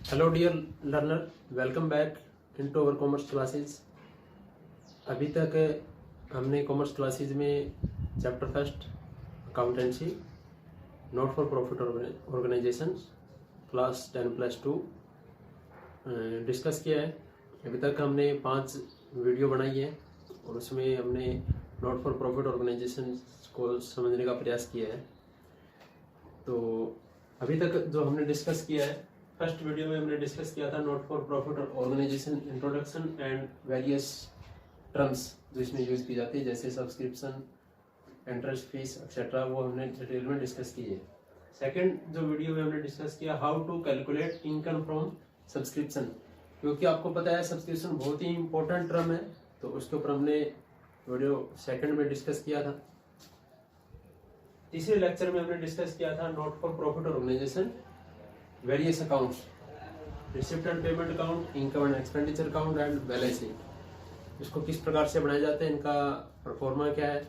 Hello dear learner, welcome back into our commerce classes. अभी तक हमने कॉमर्स क्लासेस में chapter first accountancy not for profit organisations class 10+2 discuss किया है। अभी तक हमने 5 वीडियो बनाई है और उसमें हमने नॉट फॉर प्रॉफिट ऑर्गेनाइजेशन को समझने का प्रयास किया है। तो अभी तक जो हमने डिस्कस किया है, फर्स्ट वीडियो में हमने डिस्कस किया था not for profit organisation introduction and various terms जो इसमें यूज की जाती है, जैसे सब्सक्रिप्शन, इंटरेस्ट फीस एक्सेट्रा, वो हमने डिटेल में डिस्कस की है। सेकंड जो वीडियो में हमने डिस्कस किया how to calculate income from subscription, क्योंकि आपको पता है सब्सक्रिप्शन बहुत ही इंपॉर्टेंट टर्म है, तो उसके ऊपर हमने वीडियो सेकंड में डिस्कस किया था। तीसरे लेक्चर में हमने डिस्कस किया था not for profit organisation various accounts, receipt and payment account, income and expenditure account and balance sheet. इसको किस प्रकार से बनाए जाते हैं, इनका परफॉर्मा क्या है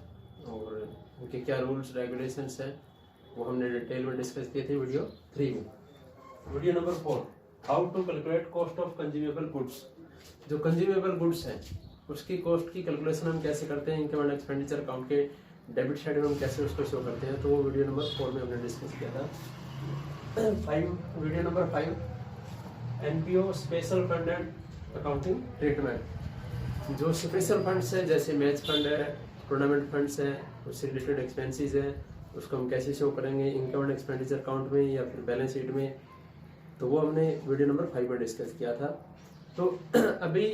और इनके क्या रूल्स रेगुलेशंस हैं, वो हमने डिटेल में डिस्कस किए थे वीडियो 3 में। Video number 4 how to calculate cost of consumable goods. जो कंज्यूमेबल गुड्स हैं उसकी कॉस्ट की कैलकुलेशन हम कैसे करते हैं, इनकम एंड एक्सपेंडिचर अकाउंट के डेबिट साइड में हम कैसे उसको शो करते हैं, तो वो वीडियो नंबर 4 में हमने डिस्कस किया था। Video number 5 NPO special fund and accounting treatment. जो स्पेशल फंड्स है जैसे मैच फंड है, टूर्नामेंट फंड्स है, उससे रिलेटेड एक्सपेंसेस है, उसको हम कैसे शो करेंगे इनकम एंड एक्सपेंडिचर अकाउंट में या फिर बैलेंस शीट में, तो वो हमने वीडियो नंबर 5 में डिस्कस किया था। तो अभी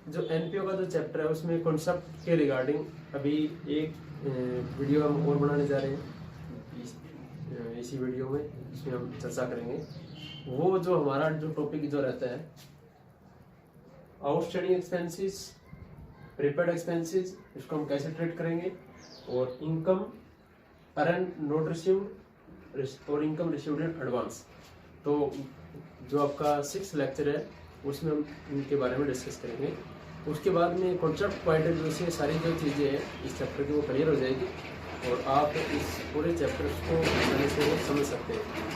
जो एनपीओ का जो चैप्टर है उसमें कॉन्सेप्ट के रिगार्डिंग अभी एक वीडियो हम और बनाने जा रहे हैं इसी वीडियो में, इसमें हम चर्चा करेंगे। वो जो हमारा जो टॉपिक जो रहता है आउटस्टैंडिंग एक्सपेंसेस, प्रीपेड एक्सपेंसेस, इसको हम कैसे ट्रीट करेंगे, और इनकम अर्न नॉट रिसीव्ड और इनकम रिसीव्ड इन एडवांस। तो जो आपका 6th लेक्चर है उसमें हम इनके बारे में डिस्कस करेंगे। उसके बाद में कॉन्सेप्ट पॉइंट ऑफ व्यू से सारी जो चीज़ें हैं इस चैप्टर की वो क्लियर हो जाएगी और आप इस पूरे चैप्टर को आसानी से समझ सकते हैं।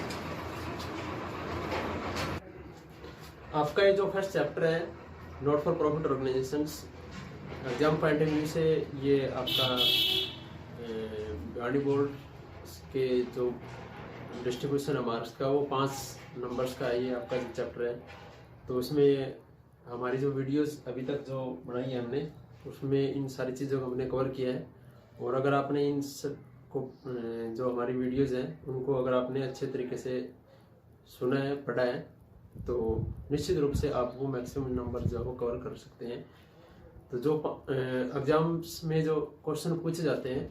आपका ये जो फर्स्ट चैप्टर है not for profit organisations, exam point of view से ये आपका गाड़ी बोर्ड के जो डिस्ट्रीब्यूशन है मार्क्स का वो 5 नंबर्स का ये आपका चैप्टर है। तो उसमें हमारी जो वीडियोस अभी तक जो बनाई है हमने उसमें इन सारी चीज़ों को हमने कवर किया है। और अगर आपने इन सब को जो हमारी वीडियोस हैं उनको अगर आपने अच्छे तरीके से सुना है, पढ़ा है, तो निश्चित रूप से आप वो मैक्सिमम नंबर जो है वो कवर कर सकते हैं। तो जो एग्जाम्स में जो क्वेश्चन पूछे जाते हैं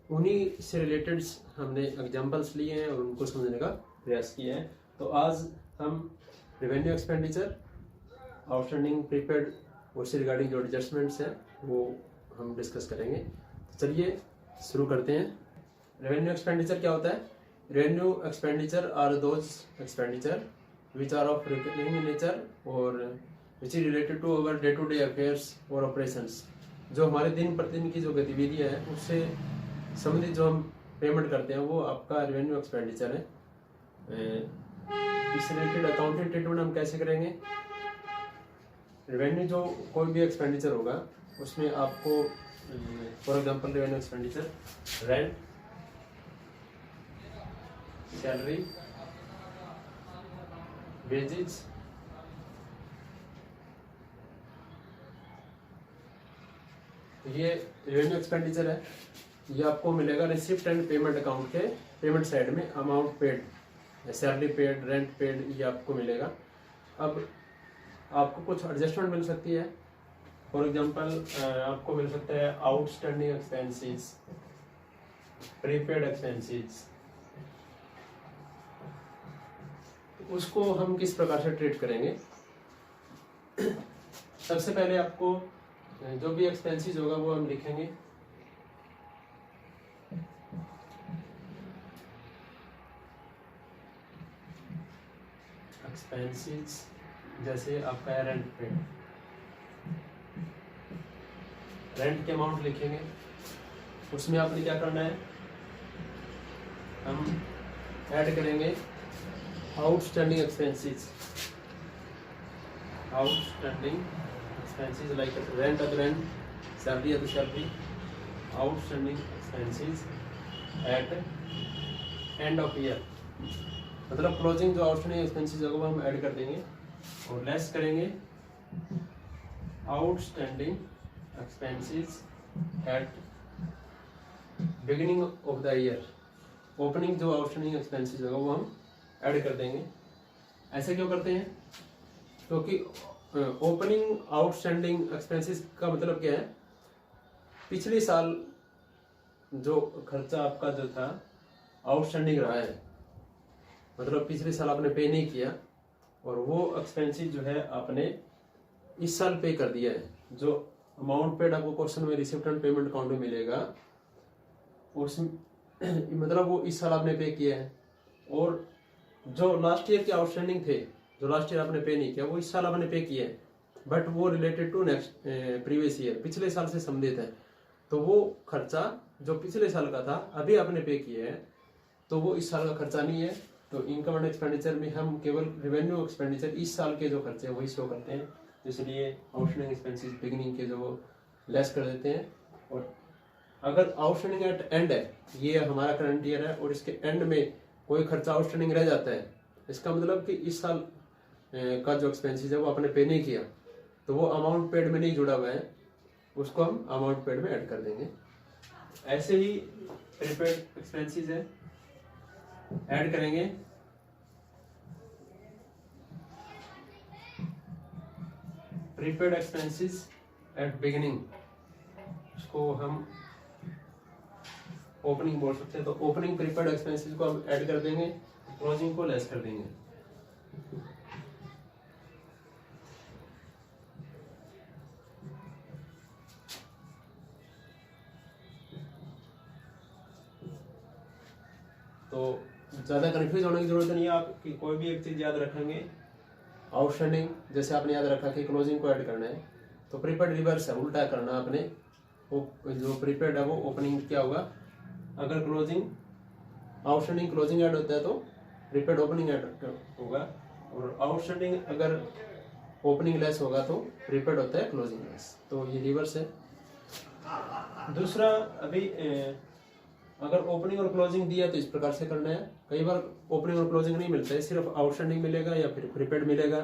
उन्हीं से रिलेटेड हमने एग्जाम्पल्स लिए हैं और उनको समझने का प्रयास किया है। तो आज हम रेवेन्यू एक्सपेंडिचर, आउटस्टैंडिंग, प्रीपेड, उससे रिगार्डिंग जो एडजस्टमेंट्स हैं वो हम डिस्कस करेंगे। तो चलिए शुरू करते हैं। रेवेन्यू एक्सपेंडिचर क्या होता है? Revenue expenditure are those expenditure which are of recurring in nature और which is related to our day to day affairs और ऑपरेशंस। जो हमारे दिन प्रतिदिन की जो गतिविधियाँ हैं उससे संबंधित जो हम पेमेंट करते हैं वो आपका रेवेन्यू एक्सपेंडिचर है। इस रिलेटेड अकाउंटिंग ट्रीटमेंट हम कैसे करेंगे? रेवेन्यू जो कोई भी एक्सपेंडिचर होगा उसमें आपको for example revenue expenditure rent, salary, wages, ये रेवेन्यू एक्सपेंडिचर है। ये आपको मिलेगा रिसिप्ट एंड पेमेंट अकाउंट के पेमेंट साइड में, amount paid, salary paid, rent paid, ये आपको मिलेगा। अब आपको कुछ एडजस्टमेंट मिल सकती है, फॉर एग्जांपल आपको मिल सकता है आउटस्टैंडिंग एक्सपेंसेस, प्रीपेड एक्सपेंसेस। उसको हम किस प्रकार से ट्रीट करेंगे? सबसे पहले आपको जो भी एक्सपेंसेस होगा वो हम लिखेंगे। एक्सपेंसेस जैसे आपका है रेंट पे, रेंट के अमाउंट लिखेंगे। उसमें आपने क्या करना है, हम ऐड करेंगे outstanding expenses. outstanding expenses like rent of rent, salary of salary, outstanding expenses at end of year, मतलब क्लोजिंग जो आउटस्टैंडिंग एक्सपेंसेस होगा वो हम ऐड कर देंगे और लेस करेंगे outstanding expenses at beginning of the year. Opening जो आउटस्टैंडिंग एक्सपेंसेस होगा वो हम ऐड कर देंगे। ऐसे क्यों करते हैं? क्योंकि ओपनिंग आउटस्टैंडिंग एक्सपेंसेस का मतलब क्या है, पिछले साल जो खर्चा आपका जो था आउटस्टैंडिंग रहा है, मतलब पिछले साल आपने पे नहीं किया और वो एक्सपेंसेस जो है आपने इस साल पे कर दिया है। जो अमाउंट पेड आपको क्वेश्चन में रिसिप्ट एंड पेमेंट अकाउंट में मिलेगा उस मतलब वो इस साल आपने पे किया है, और जो लास्ट ईयर के आउटस्टैंडिंग थे जो लास्ट ईयर आपने पे नहीं किया वो इस साल आपने पे किया है, बट वो related to next previous year, पिछले साल से संबंधित है। तो वो खर्चा जो पिछले साल का था अभी आपने पे किया है, तो वो इस साल का खर्चा नहीं है। तो इनकम एंड एक्सपेंडिचर में हम केवल रेवेन्यू एक्सपेंडिचर इस साल के जो खर्चे हैं वही शो करते हैं, इसलिए आउटस्टैंडिंग एक्सपेंसेस बिगिनिंग के जो लेस कर देते हैं। और अगर आउटस्टैंडिंग एट एंड है, ये हमारा करंट ईयर है और इसके एंड में कोई खर्चा आउटस्टैंडिंग रह जाता है, इसका मतलब कि इस साल का जो एक्सपेंसेस है वो आपने पे नहीं किया, तो वो अमाउंट पेड में नहीं जुड़ा हुआ है, उसको हम अमाउंट पेड में ऐड कर देंगे। ऐसे ही प्रीपेड एक्सपेंसेस है, ऐड करेंगे प्रीपेड एक्सपेंसेस एट बिगिनिंग, इसको हम ओपनिंग बोल सकते हैं। तो ओपनिंग प्रीपेड एक्सपेंसेस को हम ऐड कर देंगे, क्लोजिंग को लेस कर देंगे। तो ज़्यादा कन्फ्यूज होने की जरूरत नहीं है, आप कि कोई भी एक चीज़ याद रखेंगे। आउटस्टैंडिंग जैसे आपने याद रखा कि क्लोजिंग को ऐड करना है, तो प्रीपेड रिवर्स है, उल्टा करना आपने। वो जो प्रीपेड है वो ओपनिंग क्या होगा, अगर क्लोजिंग आउटस्टैंडिंग क्लोजिंग ऐड होता है तो प्रीपेड ओपनिंग ऐड होगा, और आउटस्टैंडिंग अगर ओपनिंग लेस होगा तो प्रीपेड होता है क्लोजिंग लेस। तो ये रिवर्स है। दूसरा, अभी अगर ओपनिंग और क्लोजिंग दिया तो इस प्रकार से करना है। कई बार ओपनिंग और क्लोजिंग नहीं मिलता है, सिर्फ आउटस्टैंडिंग मिलेगा या फिर प्रीपेड मिलेगा,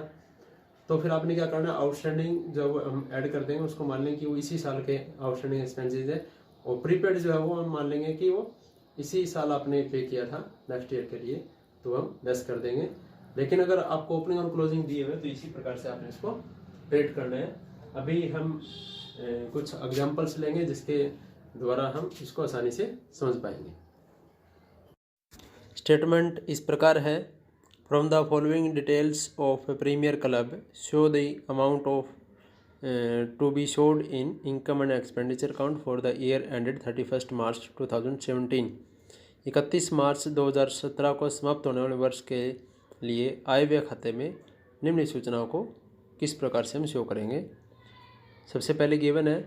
तो फिर आपने क्या करना है, आउटस्टैंडिंग जब हम ऐड कर देंगे उसको मान लेंगे कि वो इसी साल के आउटस्टैंडिंग एक्सपेंसेस है, और प्रीपेड जो है वो हम मान लेंगे कि वो इसी साल आपने पे किया था नेक्स्ट ईयर के लिए, तो हम लेस कर देंगे। लेकिन अगर आपको ओपनिंग और क्लोजिंग दिए हुए तो इसी प्रकार से आपने इसको ट्रीट करना है। अभी हम कुछ एग्जाम्पल्स लेंगे जिसके द्वारा हम इसको आसानी से समझ पाएंगे। स्टेटमेंट इस प्रकार है, from the following details of a premier club show the amount of to be showed in income and expenditure account for the year ended 31 मार्च 2017। 31 मार्च 2017 को समाप्त होने वाले वर्ष के लिए आय व्यय खाते में निम्न सूचनाओं को किस प्रकार से हम शो करेंगे। सबसे पहले गिवन है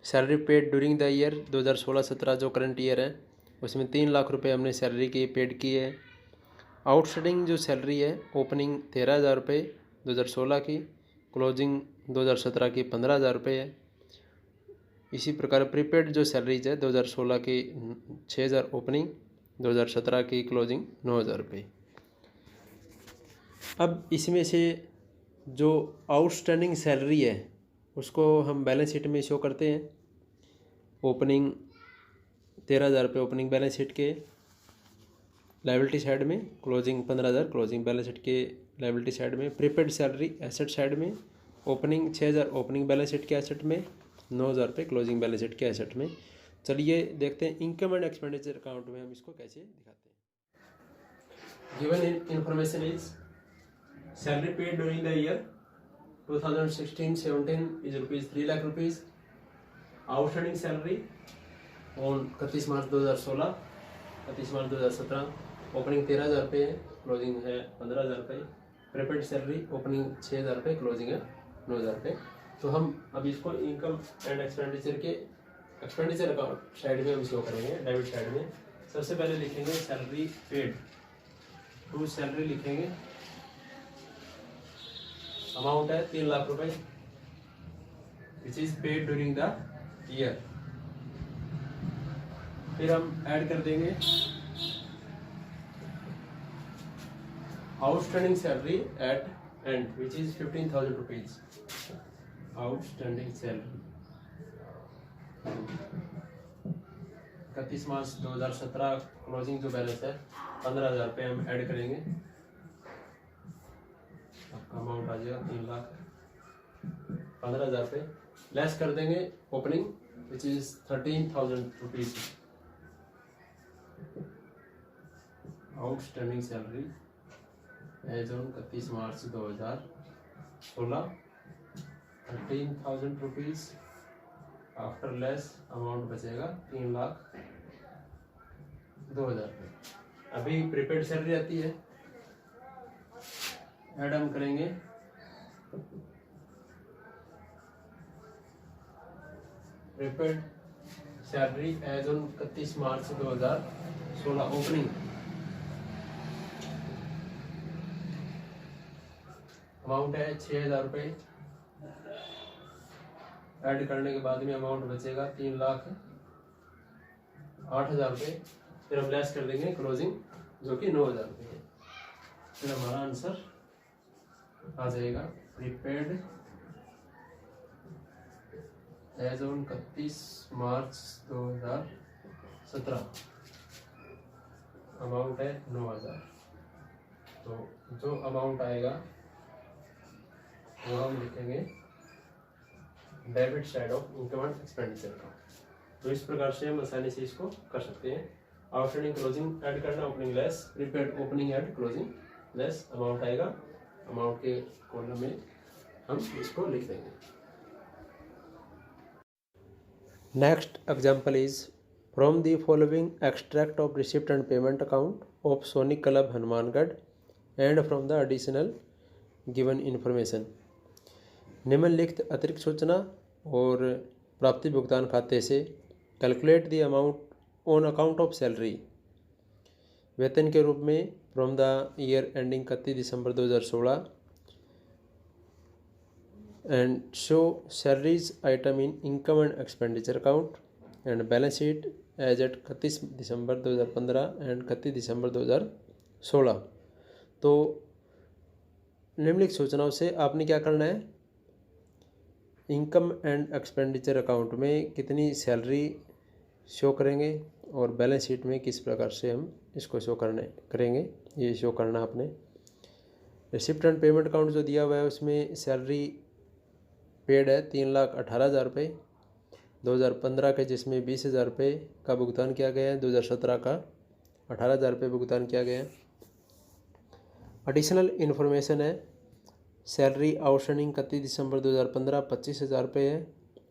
salary paid during the year 2016-17 जो करंट ईयर है उसमें 3 लाख रुपए हमने सैलरी की पेड की है। आउटस्टैंडिंग जो सैलरी है ओपनिंग 13,000 रुपये 2016 की, क्लोजिंग 2017 की 15,000 रुपये है। इसी प्रकार प्रीपेड जो सैलरीज है 2016 की 6,000 ओपनिंग, 2017 की क्लोजिंग 9,000 रुपये। अब इसमें से जो आउटस्टैंडिंग सैलरी है उसको हम बैलेंस शीट में शो करते हैं। ओपनिंग 13,000 रुपये ओपनिंग बैलेंस शीट के लायबिलिटी साइड में, क्लोजिंग 15,000 क्लोजिंग बैलेंस शीट के लायबिलिटी साइड में। प्रीपेड सैलरी एसेट साइड में, ओपनिंग 6,000 ओपनिंग बैलेंस शीट के एसेट में, 9,000 रुपये क्लोजिंग बैलेंस शीट के एसेट में। चलिए देखते हैं इनकम एंड एक्सपेंडिचर अकाउंट में हम इसको कैसे दिखाते हैं। Given information is salary paid during the year 2016-17 is rupees 3 lakh rupees. Outstanding salary on 31 March 2016, 31 March 2017 opening 13,000 रुपये है, क्लोजिंग है 15,000 रुपये। प्रीपेड सैलरी ओपनिंग 6,000 रुपये, क्लोजिंग है 9,000 रुपये। तो हम अब इसको इनकम एंड एक्सपेंडिचर के एक्सपेंडिचर अकाउंट साइड में हम शो करेंगे, डेबिट साइड में। सबसे पहले लिखेंगे सैलरी पेड, टू सैलरी लिखेंगे अमाउंट है 3 लाख रुपए which is paid during the year. फिर हम ऐड कर देंगे outstanding salary at end which is 15,000 rupees. Outstanding salary 31 March 2017 closing जो बैलेंस है 15,000 रुपये हम ऐड करेंगे। आपका अमाउंट आ जाएगा 3,15,000 रुपये। लेस कर देंगे opening which is 13,000 rupees. Outstanding salary as on 31 March 2016 13,000 rupees. After less amount बचेगा 3,02,000 रुपये। अभी प्रीपेड सैलरी आती है, ऐड हम करेंगे prepaid salary as on 31 March 2016 opening amount है 6,000 रुपये। ऐड करने के बाद में अमाउंट बचेगा 3,08,000 रुपये। फिर हम लेस कर देंगे क्लोजिंग जो कि 9,000 रुपये है। फिर हमारा आंसर आ जाएगा prepaid as on 31 March 2017 amount है 9,000। तो जो अमाउंट आएगा वो हम लिखेंगे debit side of income and expenditure का। तो इस प्रकार से हम आसानी से इसको कर सकते हैं। आउटस्टैंडिंग क्लोजिंग ऐड करना, opening less, prepaid opening add closing less, amount आएगा। अमाउंट के कॉलम में हम इसको लिख देंगे। Next example is from the following extract of receipt and payment account of sonic club Hanumangarh and from the additional given information. निम्नलिखित अतिरिक्त सूचना और प्राप्ति भुगतान खाते से calculate the amount on account of salary. वेतन के रूप में from the year ending 31 December 2016 and show salaries item in income and expenditure account and balance sheet as at 31 December 2015 and 31 December 2016। तो निम्नलिखित सूचनाओं से आपने क्या करना है, इनकम एंड एक्सपेंडिचर अकाउंट में कितनी सैलरी शो करेंगे और बैलेंस शीट में किस प्रकार से हम इसको शो करेंगे ये शो करना आपने। रिसिप्ट एंड पेमेंट अकाउंट जो दिया हुआ है उसमें सैलरी पेड है 3,18,000 रुपये 2015 के, जिसमें 20,000 रुपये का भुगतान किया गया है। 2017 का 18,000 रुपये भुगतान किया गया है। एडिशनल इन्फॉर्मेशन है, सैलरी आउटस्टैंडिंग 31 दिसंबर 2015 25,000 रुपये है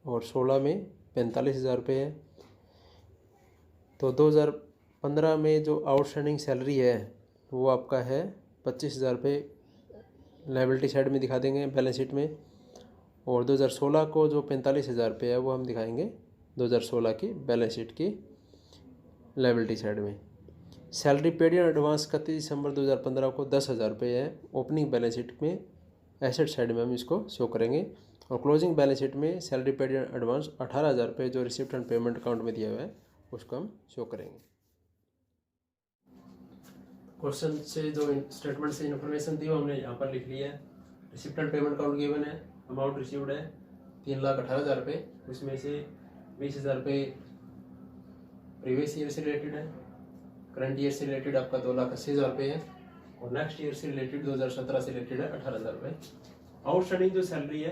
और 16 में 45,000 रुपये है। तो 2015 में जो आउटस्टैंडिंग सैलरी है वो आपका है 25,000 रुपये, लायबिलिटी साइड में दिखा देंगे बैलेंस शीट में। और 2016 को जो 45,000 रुपये है वो हम दिखाएंगे 2016 की बैलेंस शीट की लायबिलिटी साइड में। Salary paid in advance 31 December 2015 को 10,000 रुपये है, ओपनिंग बैलेंस शीट में एसेट साइड में हम इसको शो करेंगे। और क्लोजिंग बैलेंस शीट में सैलरी पेड इन एडवांस 18,000 रुपये जो रिसिप्ट एंड पेमेंट अकाउंट में दिया हुआ है उसको हम शो करेंगे। क्वेश्चन से जो स्टेटमेंट से इन्फॉर्मेशन दी वो हमने यहाँ पर लिख लिया है। Receipt and payment account given है, अमाउंट रिसीव्ड है 3,18,000 रुपये, उसमें से 20,000 रुपये प्रीवियस ईयर से रिलेटेड है, करंट ईयर से रिलेटेड आपका 2,80,000 रुपये है और नेक्स्ट ईयर से रिलेटेड 2017 से रिलेटेड है 18,000 रुपये। आउटस्टैंडिंग जो सैलरी है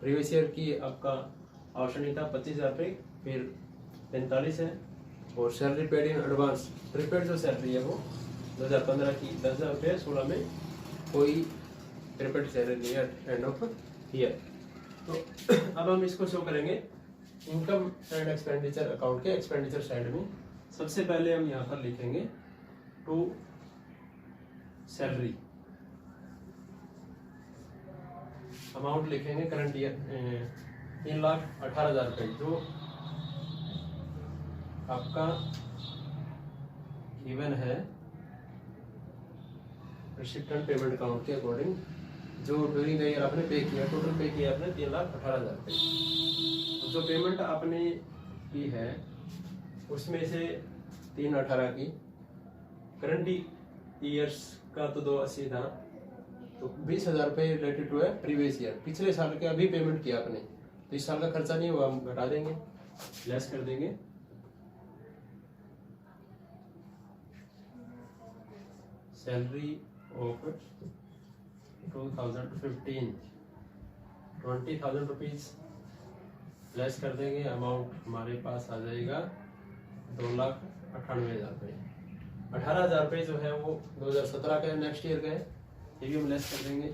प्रीवियस ईयर की आपका आउटस्टैंडिंग था 25,000 रुपये, फिर 45 है। और salary paid in advance prepaid जो सैलरी है वो 2015 की 10,000 रुपये, 16 में कोई प्रीपेड सैलरी नहीं है एंड ऑफ ईयर। तो अब हम इसको शो करेंगे इनकम एंड एक्सपेंडिचर अकाउंट के एक्सपेंडिचर साइड में। सबसे पहले हम यहाँ पर लिखेंगे टू सैलरी, अमाउंट लिखेंगे करंट ईयर 3,18,000 रुपये जो आपका गिवन है रिसिप्ट एंड पेमेंट अकाउंट के अकॉर्डिंग जो ड्यूरिंग द ईयर आपने पे किया, टोटल पे किया आपने 3,18,000 रुपये। जो पेमेंट आपने की है उसमें से 3,18,000 की करंट ईयर्स का तो 280 था, तो 20,000 रुपये रिलेटेड टू है प्रीवियस ईयर, पिछले साल के अभी पेमेंट किया आपने, तो इस साल का खर्चा नहीं हुआ, हम घटा देंगे, लेस कर देंगे। सैलरी ऑफ 2015 20,000 रुपीज लेस कर देंगे, अमाउंट हमारे पास आ जाएगा 2,98,000 रुपये। 18,000 रुपये जो है वो 2017 का है, नेक्स्ट ईयर का है, ये भी हम लेस कर देंगे।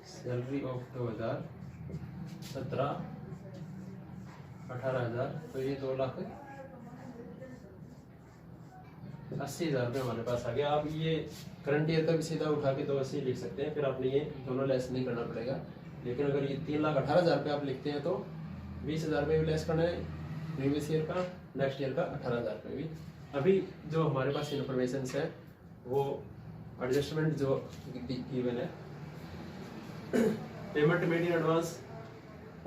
सैलरी ऑफ 2017 18,000, तो ये 2,80,000 रुपये हमारे पास आ गया। आप ये करंट ईयर का भी सीधा उठा के 280 लिख सकते हैं, फिर आपने ये दोनों लेस नहीं करना पड़ेगा। लेकिन अगर ये 3,18,000 रुपये आप लिखते हैं तो 20,000 रुपये भी लेस करना है प्रीवियस ईयर का, नेक्स्ट ईयर का 18,000 रुपये भी। अभी जो हमारे पास इन्फॉर्मेशन है वो एडजस्टमेंट जो गिवन है, payment made in advance,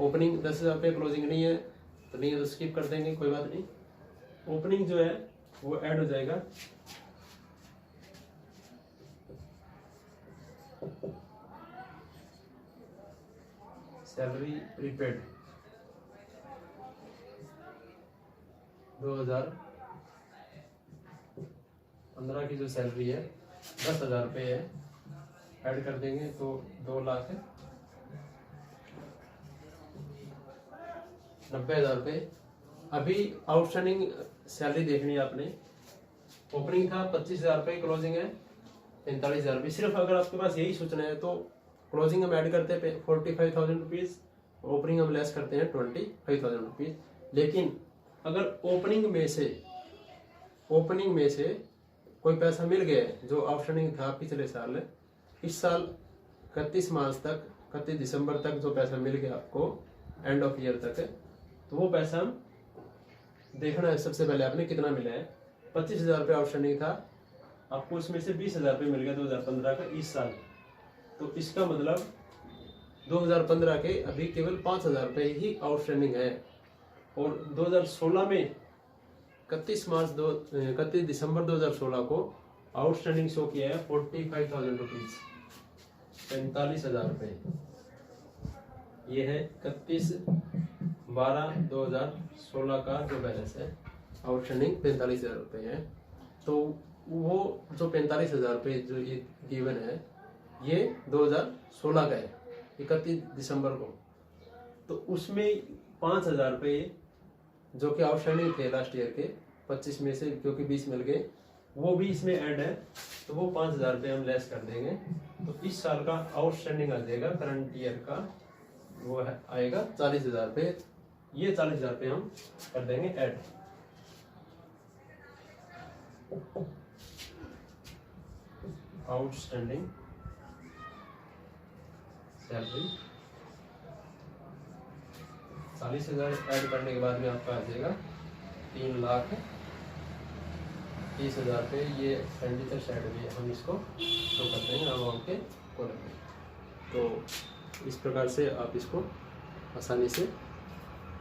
opening 10,000 रुपये, क्लोजिंग नहीं है तो नहीं है तो स्किप कर देंगे, कोई बात नहीं। ओपनिंग जो है वो ऐड हो जाएगा, सैलरी प्रीपेड 2015 की जो सैलरी है 10,000 रुपये है, ऐड कर देंगे तो 2,90,000 रुपये। अभी आउटस्टैंडिंग सैलरी देखनी है आपने, ओपनिंग था 25,000 रुपये, क्लोजिंग है 45,000 रुपये। सिर्फ अगर आपके पास यही सोचना है तो क्लोजिंग हम ऐड करते हैं 45,000 रुपीज़, ओपनिंग हम लेस करते हैं 25,000 रुपीज़। लेकिन अगर ओपनिंग में से कोई पैसा मिल गया जो आउटस्टैंडिंग था पिछले साल, इस साल 31 मार्च तक, 31 दिसंबर तक जो पैसा मिल गया आपको एंड ऑफ ईयर तक, तो वो पैसा हम देखना है। सबसे पहले आपने कितना मिला है, 25,000 रुपये आउटस्टैंडिंग था, आपको उसमें से 20,000 रुपये मिल गया 2015 का इस साल, तो इसका मतलब 2015 के अभी केवल 5,000 रुपये ही आउटस्टैंडिंग है। और 2016 में 31 दिसंबर 2016 को आउटस्टैंडिंग शो किया है 45,000 रुपीज, 45,000 रुपये। ये है 31/12/2016 का जो बैलेंस है आउटस्टैंडिंग 45,000 रुपये है। तो वो जो 45,000 रुपये जो ये गिवन है ये 2016 का है, 31 दिसंबर को। तो उसमें 5,000 रुपये जो कि आउटस्टैंडिंग थे लास्ट ईयर के 25 में से, क्योंकि 20 मिल गए, वो भी इसमें ऐड है, तो वो 5,000 रुपये हम लेस कर देंगे। तो इस साल का आउटस्टैंडिंग आ जाएगा करंट ईयर का, वो है आएगा 40,000 रुपये। ये 40,000 रुपये हम कर देंगे ऐड। आउटस्टैंडिंग सैलरी 40,000 ऐड करने के बाद में आपका आ जाएगा 3,30,000 रुपये। ये एक्सपेंडिचर साइड में हम इसको शो करते हैं अमाउंट के कॉलम में। तो इस प्रकार से आप इसको आसानी से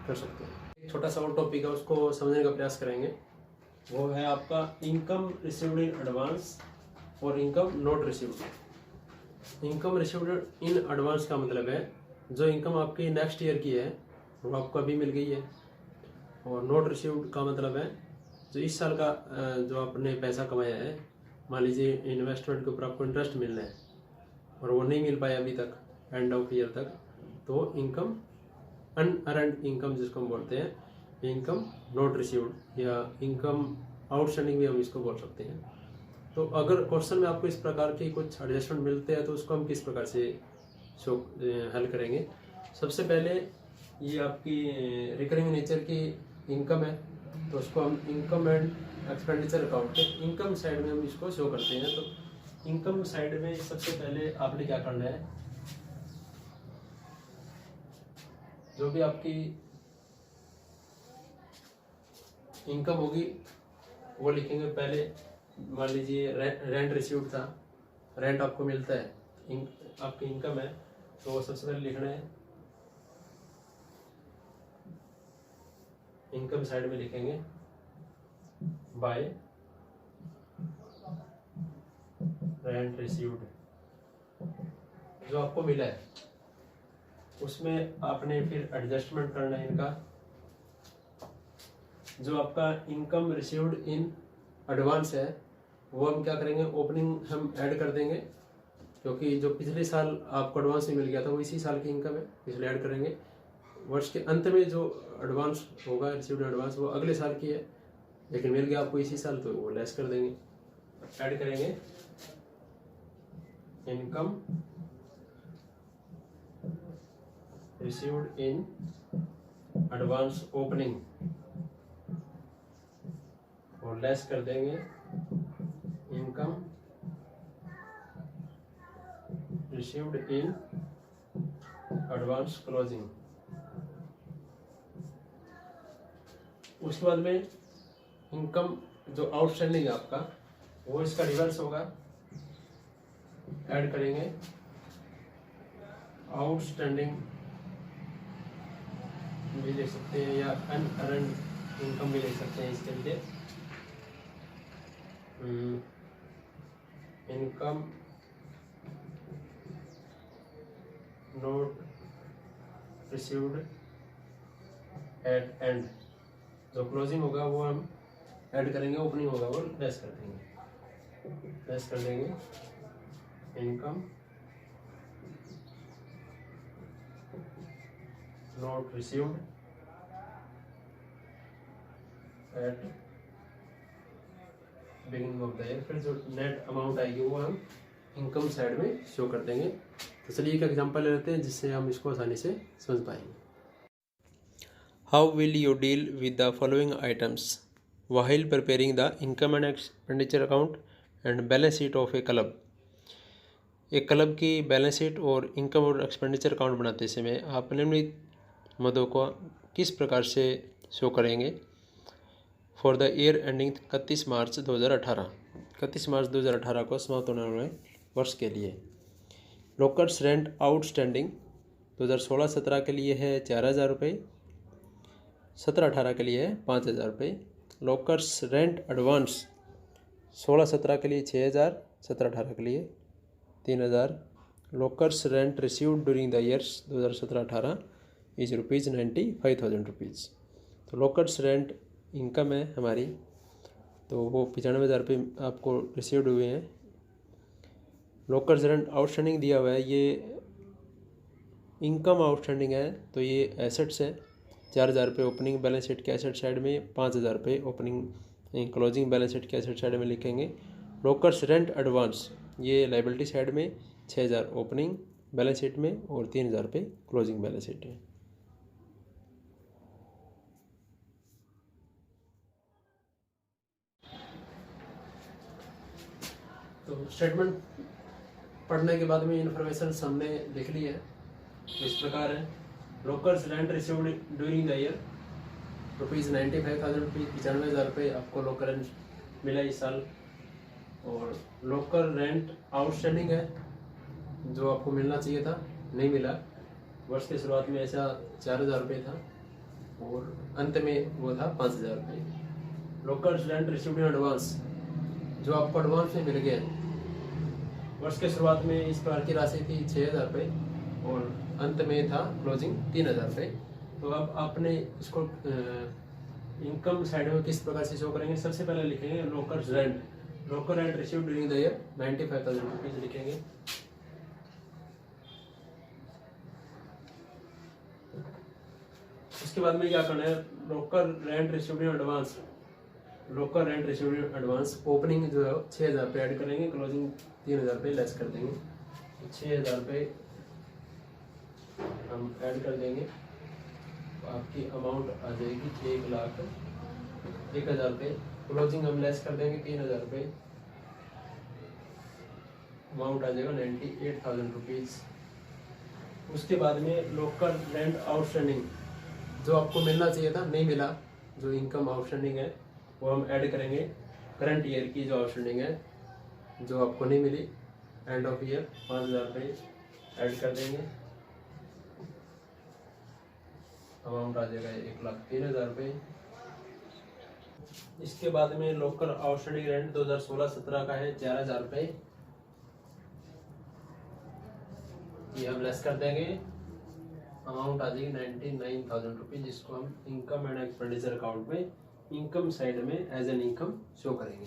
कर सकते हैं। एक छोटा सा और टॉपिक है, उसको समझने का प्रयास करेंगे। वो है आपका इनकम रिसीव्ड इन एडवांस और income not received. Income received in advance का मतलब है जो इनकम आपकी नेक्स्ट ईयर की है वो आपको अभी मिल गई है, और नॉट रिसीव्ड का मतलब है जो इस साल का जो आपने पैसा कमाया है, मान लीजिए इन्वेस्टमेंट के ऊपर आपको इंटरेस्ट मिलना है और वो नहीं मिल पाया अभी तक एंड ऑफ ईयर तक, तो इनकम अनअर्न्ड इनकम जिसको हम बोलते हैं, इनकम नॉट रिसीव्ड या इनकम आउटस्टैंडिंग भी हम इसको बोल सकते हैं। तो अगर क्वेश्चन में आपको इस प्रकार के कुछ एडजस्टमेंट मिलते हैं तो उसको हम किस प्रकार से हल करेंगे। सबसे पहले ये आपकी रिकरिंग नेचर की इनकम है, तो उसको हम इनकम एंड एक्सपेंडिचर अकाउंट के इनकम साइड में हम इसको शो करते हैं। तो इनकम साइड में सबसे पहले आपने क्या करना है, जो भी आपकी इनकम होगी वो लिखेंगे। पहले मान लीजिए रेंट रिसीव्ड था रेंट आपको मिलता है, आपकी इनकम है, तो सबसे पहले लिखना है इनकम साइड में लिखेंगे बाय रेंट रिसीव्ड, जो आपको मिला है उसमें आपने फिर एडजस्टमेंट करना है इनका। जो आपका इनकम रिसीव्ड इन एडवांस है वो हम क्या करेंगे, ओपनिंग हम ऐड कर देंगे, क्योंकि जो पिछले साल आपको एडवांस में मिल गया था वो इसी साल की इनकम है, इसलिए ऐड करेंगे। वर्ष के अंत में जो एडवांस होगा रिसीव्ड एडवांस वो अगले साल की है, लेकिन मिल गया आपको इसी साल, तो वो लेस कर देंगे। ऐड करेंगे income received in advance opening और लेस कर देंगे income received in advance closing. उसके बाद में इनकम जो आउटस्टैंडिंग है आपका वो इसका रिवर्स होगा, ऐड करेंगे आउटस्टैंडिंग भी ले सकते हैं या अनअर्न्ड इनकम भी ले सकते हैं। इसके लिए income not received at end, जो क्लोजिंग होगा वो हम ऐड करेंगे, ओपनिंग होगा वो लेस कर देंगे, लेस कर देंगे income not received at beginning of the year. फिर जो नेट अमाउंट आएगी वो हम इनकम साइड में शो कर देंगे। तो चलिए एक एग्जांपल ले लेते हैं जिससे हम इसको आसानी से समझ पाएंगे। How will you deal with the following items while preparing the income and expenditure account and balance sheet of A club. एक क्लब की बैलेंस शीट और इनकम और एक्सपेंडिचर अकाउंट बनाते समय आप निम्नलिखित मदों को किस प्रकार से शो करेंगे। फॉर द ईयर एंडिंग 31 मार्च 2018, 31 मार्च 2018 को समाप्त होने वाले वर्ष के लिए। लोकर्स रेंट आउटस्टैंडिंग 2016-17 के लिए है 4,000 रुपये, 17-18 के लिए है 5,000 रुपये। लोकर्स रेंट एडवांस 16-17 के लिए 6,000, 17-18 के लिए 3,000। Lockers rent received during the years 2017-18 is ₹95,000 rupees. तो लोकर्स रेंट इनकम है हमारी, तो वो 95,000 रुपये आपको रिसीव्ड हुए हैं। लोकर्स रेंट आउटस्टैंडिंग दिया हुआ है, ये इनकम आउटस्टैंडिंग है, तो ये एसेट्स है। 4,000 रुपये ओपनिंग बैलेंस शीट के एसेट साइड में, 5,000 रुपये ओपनिंग क्लोजिंग बैलेंस शीट के एसेट साइड में लिखेंगे। लोकर्स रेंट एडवांस ये लाइबिलिटी साइड में, 6,000 ओपनिंग बैलेंस शीट में और 3,000 रुपये क्लोजिंग बैलेंस शीट में। तो स्टेटमेंट पढ़ने के बाद में इन्फॉर्मेशन हमने लिख ली है, इस प्रकार है। Lockers rent received during the year ₹95,000 रुपये, 95,000 रुपये आपको लोकर रेंट मिला इस साल। और लोकर रेंट आउटस्टैंडिंग है, जो आपको मिलना चाहिए था नहीं मिला। वर्ष की शुरुआत में ऐसा 4,000 रुपये था और अंत में वो था 5,000 रुपये। लोकर्स रेंट रिसीव्ड इन एडवांस, जो आपको एडवांस में मिल गया। वर्ष के शुरुआत में इस प्रकार की राशि थी 6,000 रुपये और अंत में था क्लोजिंग 3,000 रुपये। तो अब आपने इसको इनकम साइड में किस प्रकार से शो करेंगे। सबसे पहले लिखेंगे lockers rent, locker rent received during the year 95,000 rupees लिखेंगे। उसके बाद में क्या करना है, locker rent received in advance, locker rent received in advance opening जो है 6,000 रुपये ऐड करेंगे, क्लोजिंग 3,000 रुपये लेस कर देंगे। 6,000 रुपये हम ऐड कर देंगे, तो आपकी अमाउंट आ जाएगी 1,01,000 रुपये। क्लोजिंग हम लेस कर देंगे 3,000 रुपये, अमाउंट आ जाएगा 98,000 रुपीज़। उसके बाद में लोकर रेंट आउटस्टैंडिंग, जो आपको मिलना चाहिए था नहीं मिला, जो इनकम आउटस्टैंडिंग है वो हम ऐड करेंगे। करंट ईयर की जो आउटस्टैंडिंग है जो आपको नहीं मिली एंड ऑफ ईयर 5,000 रुपये ऐड कर देंगे। अमाउंट आ जाएगा 1,03,000 रुपये। इसके बाद में लोकल आउटस्टैंडिंग रेंट 2016-17 का है 4,000 रुपये, ये हम लेस कर देंगे। अमाउंट आ जाएगी 99,000 रुपये, जिसको हम इनकम एंड एक्सपेंडिचर अकाउंट में इनकम साइड में एज एन इनकम शो करेंगे।